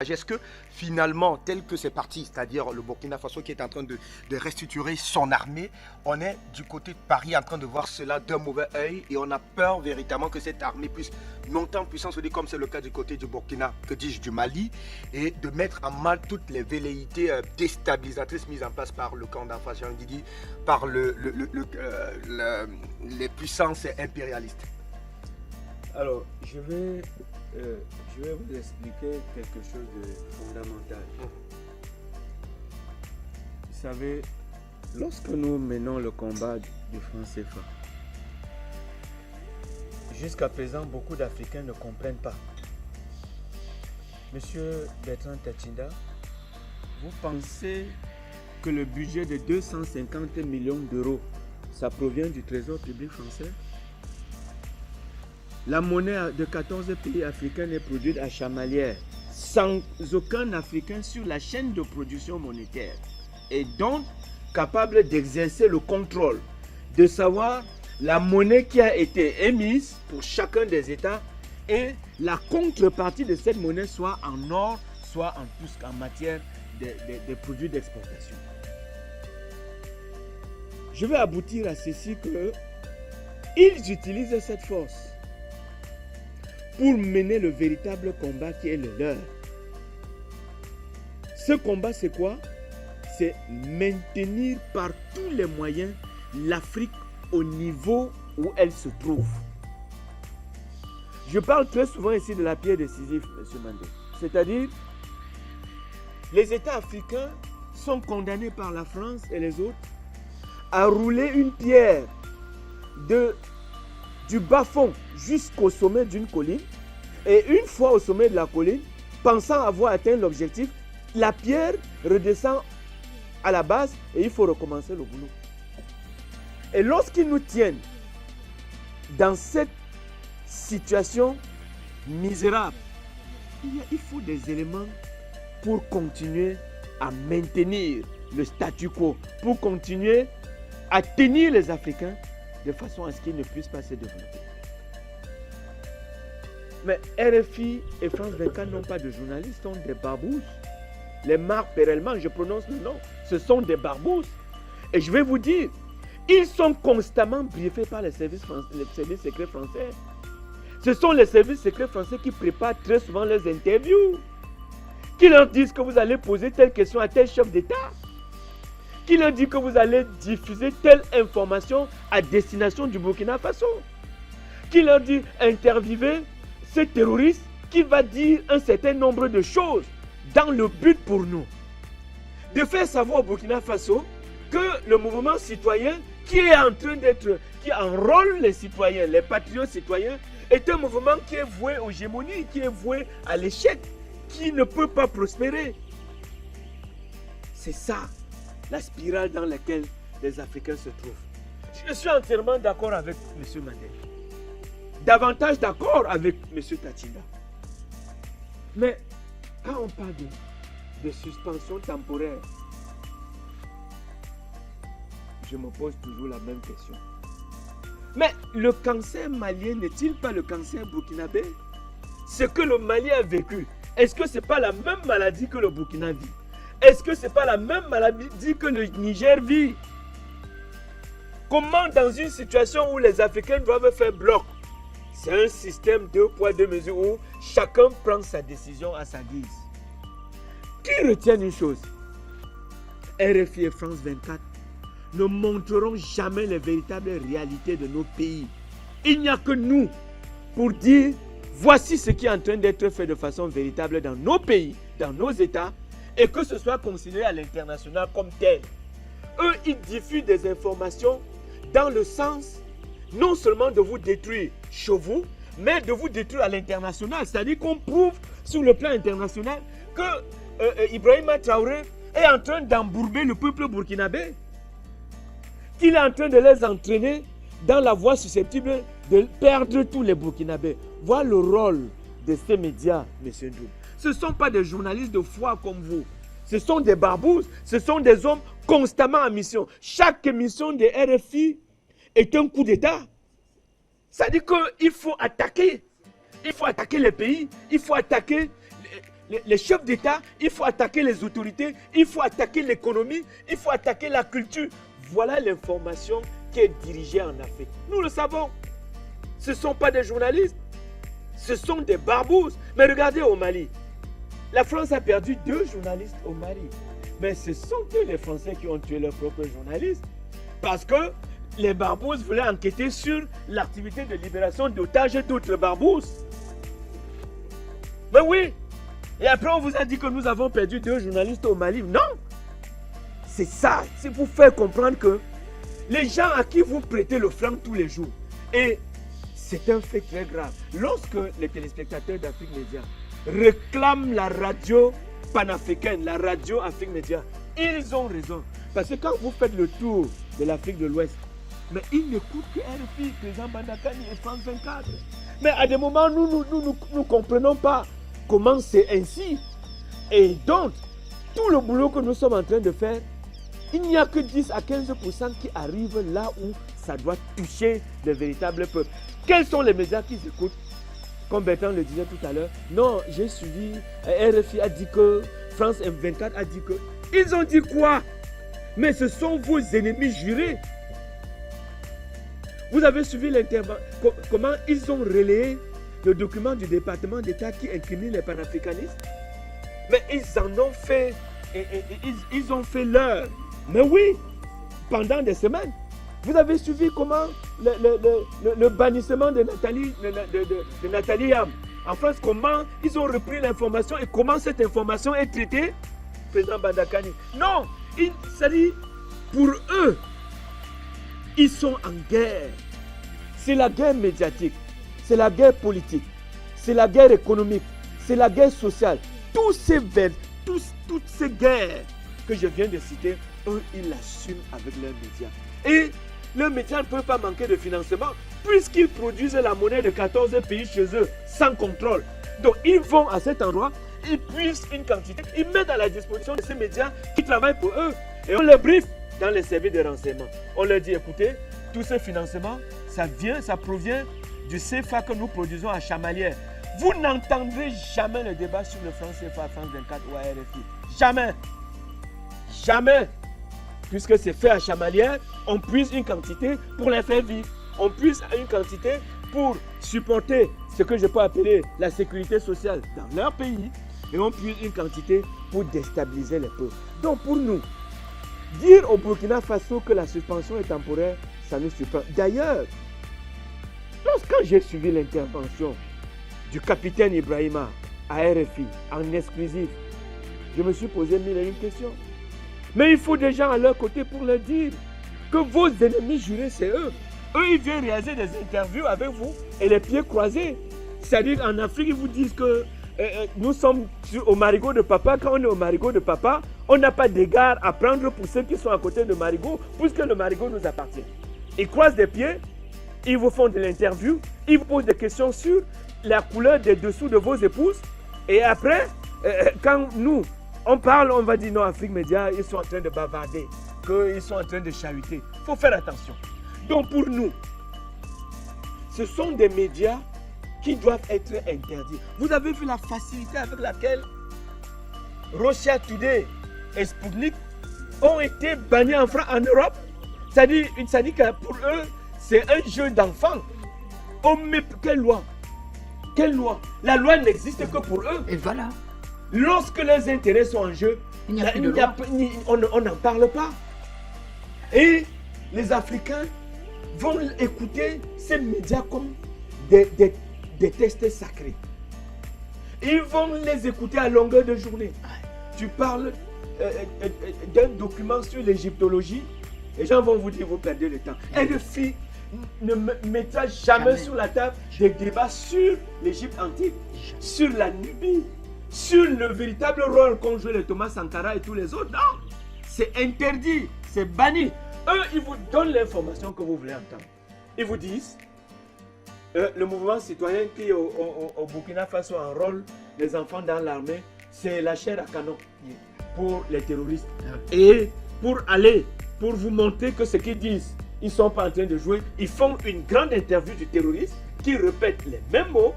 Est-ce que finalement, tel que c'est parti, c'est-à-dire le Burkina Faso qui est en train de restructurer son armée, on est du côté de Paris en train de voir cela d'un mauvais œil et on a peur véritablement que cette armée puisse monter en puissance, comme c'est le cas du côté du Burkina, que dis-je, du Mali, et de mettre en mal toutes les velléités déstabilisatrices mises en place par le camp d'Alpha Didi, par les puissances impérialistes. Alors, je vais vous expliquer quelque chose de fondamental. Vous savez, lorsque nous menons le combat du franc CFA, jusqu'à présent, beaucoup d'Africains ne comprennent pas. Monsieur Bertrand Tachinda, vous pensez que le budget de 250 millions d'euros, ça provient du Trésor public français? La monnaie de 14 pays africains est produite à Chamalières, sans aucun Africain sur la chaîne de production monétaire, et donc capable d'exercer le contrôle, de savoir la monnaie qui a été émise pour chacun des États et la contrepartie de cette monnaie, soit en or, soit en matière de produits d'exportation. Je vais aboutir à ceci que ils utilisent cette force pour mener le véritable combat qui est le leur. Ce combat, c'est quoi? C'est maintenir par tous les moyens l'Afrique au niveau où elle se trouve. Je parle très souvent ici de la pierre décisive, M. Mandé. C'est-à-dire, les États africains sont condamnés par la France et les autres à rouler une pierre du bas-fond jusqu'au sommet d'une colline, et une fois au sommet de la colline, pensant avoir atteint l'objectif, la pierre redescend à la base et il faut recommencer le boulot. Et lorsqu'ils nous tiennent dans cette situation misérable, il faut des éléments pour continuer à maintenir le statu quo, pour continuer à tenir les Africains de façon à ce qu'ils ne puissent pas se développer. Mais RFI et France 24 n'ont pas de journalistes, sont des barbouzes. Les Marc Perelman, je prononce le nom, ce sont des barbouzes. Et je vais vous dire, ils sont constamment briefés par les services secrets français. Ce sont les services secrets français qui préparent très souvent les interviews, qui leur disent que vous allez poser telle question à tel chef d'État, qui leur dit que vous allez diffuser telle information à destination du Burkina Faso, qui leur dit interviewer ce terroriste qui va dire un certain nombre de choses dans le but pour nous de faire savoir au Burkina Faso que le mouvement citoyen qui enrôle les citoyens, les patriotes citoyens, est un mouvement qui est voué aux gémonies, qui est voué à l'échec, qui ne peut pas prospérer. C'est ça la spirale dans laquelle les Africains se trouvent. Je suis entièrement d'accord avec M. Mandé. Davantage d'accord avec M. Tachinda. Mais quand on parle de suspension temporaire, je me pose toujours la même question. Mais le cancer malien n'est-il pas le cancer burkinabé? Ce que le Mali a vécu, est-ce que ce n'est pas la même maladie que le Burkina vit? Est-ce que ce n'est pas la même maladie que le Niger vit? Comment dans une situation où les Africains doivent faire bloc? C'est un système 2 poids 2 mesures où chacun prend sa décision à sa guise. Qui retient une chose? RFI et France 24 ne montreront jamais les véritables réalités de nos pays. Il n'y a que nous pour dire voici ce qui est en train d'être fait de façon véritable dans nos pays, dans nos États, et que ce soit considéré à l'international comme tel. Eux, ils diffusent des informations dans le sens non seulement de vous détruire chez vous, mais de vous détruire à l'international. C'est-à-dire qu'on prouve sur le plan international que Ibrahima Traoré est en train d'embourber le peuple burkinabé, qu'il est en train de les entraîner dans la voie susceptible de perdre tous les Burkinabés. Voilà le rôle de ces médias, M. Ndoum. Ce ne sont pas des journalistes de foi comme vous. Ce sont des barbouzes, ce sont des hommes constamment en mission. Chaque émission de RFI est un coup d'État. Ça dit qu'il faut attaquer. Il faut attaquer les pays, il faut attaquer les chefs d'État, il faut attaquer les autorités, il faut attaquer l'économie, il faut attaquer la culture. Voilà l'information qui est dirigée en Afrique. Nous le savons. Ce ne sont pas des journalistes, ce sont des barbouzes. Mais regardez au Mali. La France a perdu 2 journalistes au Mali. Mais ce sont eux les Français qui ont tué leurs propres journalistes. Parce que les barbouzes voulaient enquêter sur l'activité de libération d'otages et d'autres barbouzes. Mais oui. Et après on vous a dit que nous avons perdu 2 journalistes au Mali. Non. C'est ça. C'est pour faire comprendre que les gens à qui vous prêtez le flanc tous les jours. Et c'est un fait très grave. Lorsque les téléspectateurs d'Afrique Média réclament la radio panafricaine, la radio Afrique Média, ils ont raison. Parce que quand vous faites le tour de l'Afrique de l'Ouest, mais ils n'écoutent que RFI, président Bandakani et France 24. Mais à des moments, nous ne comprenons pas comment c'est ainsi. Et donc, tout le boulot que nous sommes en train de faire, il n'y a que 10 à 15% qui arrivent là où ça doit toucher le véritable peuple. Quels sont les médias qui écoutent? Comme Bertrand le disait tout à l'heure, non, j'ai suivi, RFI a dit que, France 24 a dit que. Ils ont dit quoi? Mais ce sont vos ennemis jurés. Vous avez suivi l'intervention, comment ils ont relayé le document du département d'État qui incrimine les panafricanistes? Mais ils en ont fait, ils ont fait leur. Mais oui, pendant des semaines. Vous avez suivi comment le bannissement de Nathalie Yam en France, comment ils ont repris l'information et comment cette information est traitée, président Bandakani. Non, c'est-à-dire, pour eux, ils sont en guerre. C'est la guerre médiatique, c'est la guerre politique, c'est la guerre économique, c'est la guerre sociale. Toutes ces guerres que je viens de citer, eux, ils l'assument avec leurs médias. Et leurs médias ne peuvent pas manquer de financement puisqu'ils produisent la monnaie de 14 pays chez eux sans contrôle. Donc, ils vont à cet endroit, ils puissent une quantité, ils mettent à la disposition de ces médias qui travaillent pour eux. Et on les briefe dans les services de renseignement. On leur dit, écoutez, tout ce financement, ça provient du CFA que nous produisons à Chamalières. Vous n'entendrez jamais le débat sur le franc CFA à France 24 ou à RFI. Jamais. Jamais. Puisque c'est fait à Chamalières, on puise une quantité pour les faire vivre. On puise une quantité pour supporter ce que je peux appeler la sécurité sociale dans leur pays. Et on puise une quantité pour déstabiliser les peuples. Donc pour nous, dire au Burkina Faso que la suspension est temporaire, ça nous surprend. D'ailleurs, lorsque j'ai suivi l'intervention du capitaine Ibrahima à RFI en exclusif, je me suis posé mille et une questions. Mais il faut des gens à leur côté pour leur dire que vos ennemis jurés, c'est eux. Eux, ils viennent réaliser des interviews avec vous et les pieds croisés. C'est-à-dire qu'en Afrique, ils vous disent que nous sommes au marigot de papa. Quand on est au marigot de papa, on n'a pas d'égard à prendre pour ceux qui sont à côté de marigot, puisque le marigot nous appartient. Ils croisent des pieds, ils vous font de l'interview, ils vous posent des questions sur la couleur des dessous de vos épouses. Et après, quand nous, on parle, on va dire non, Afrique Média, ils sont en train de bavarder, qu'ils sont en train de chahuter. Il faut faire attention. Donc pour nous, ce sont des médias qui doivent être interdits. Vous avez vu la facilité avec laquelle Russia Today et Sputnik ont été bannis en France, en Europe. C'est-à-dire que pour eux, c'est un jeu d'enfant. Oh mais quelle loi? Quelle loi? La loi n'existe que pour eux. Et voilà. Lorsque les intérêts sont en jeu, on n'en parle pas. Et les Africains vont écouter ces médias comme des textes sacrés. Ils vont les écouter à longueur de journée. Tu parles d'un document sur l'égyptologie, les gens vont vous dire, vous perdez le temps. RFI ne mettra jamais sur la table des débats sur l'Égypte antique, sur la Nubie, sur le véritable rôle qu'ont joué les Thomas Sankara et tous les autres. Non, c'est interdit, c'est banni. Eux, ils vous donnent l'information que vous voulez entendre. Ils vous disent, le mouvement citoyen qui au Burkina Faso enrôle les enfants dans l'armée, c'est la chair à canon pour les terroristes. Et pour vous montrer que ce qu'ils disent, ils ne sont pas en train de jouer, ils font une grande interview du terroriste qui répète les mêmes mots,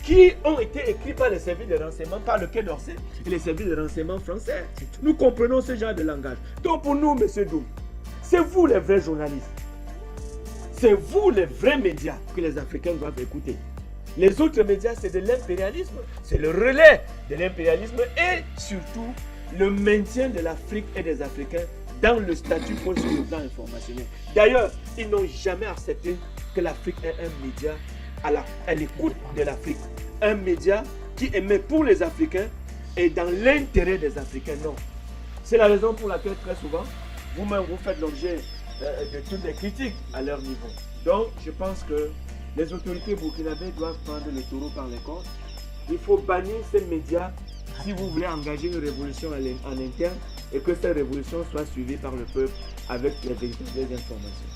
qui ont été écrits par les services de renseignement, par le Quai d'Orsay et les services de renseignement français. Nous comprenons ce genre de langage. Donc pour nous, M. Doum, c'est vous les vrais journalistes. C'est vous les vrais médias que les Africains doivent écouter. Les autres médias, c'est de l'impérialisme. C'est le relais de l'impérialisme et surtout le maintien de l'Afrique et des Africains dans le statut quo sur le plan informationnel. D'ailleurs, ils n'ont jamais accepté que l'Afrique ait un média à l'écoute de l'Afrique. Un média qui émet pour les Africains et dans l'intérêt des Africains. Non. C'est la raison pour laquelle très souvent, vous-même, vous faites l'objet de toutes les critiques à leur niveau. Donc, je pense que les autorités burkinabées doivent prendre le taureau par les cornes. Il faut bannir ces médias si vous voulez engager une révolution en interne et que cette révolution soit suivie par le peuple avec les informations.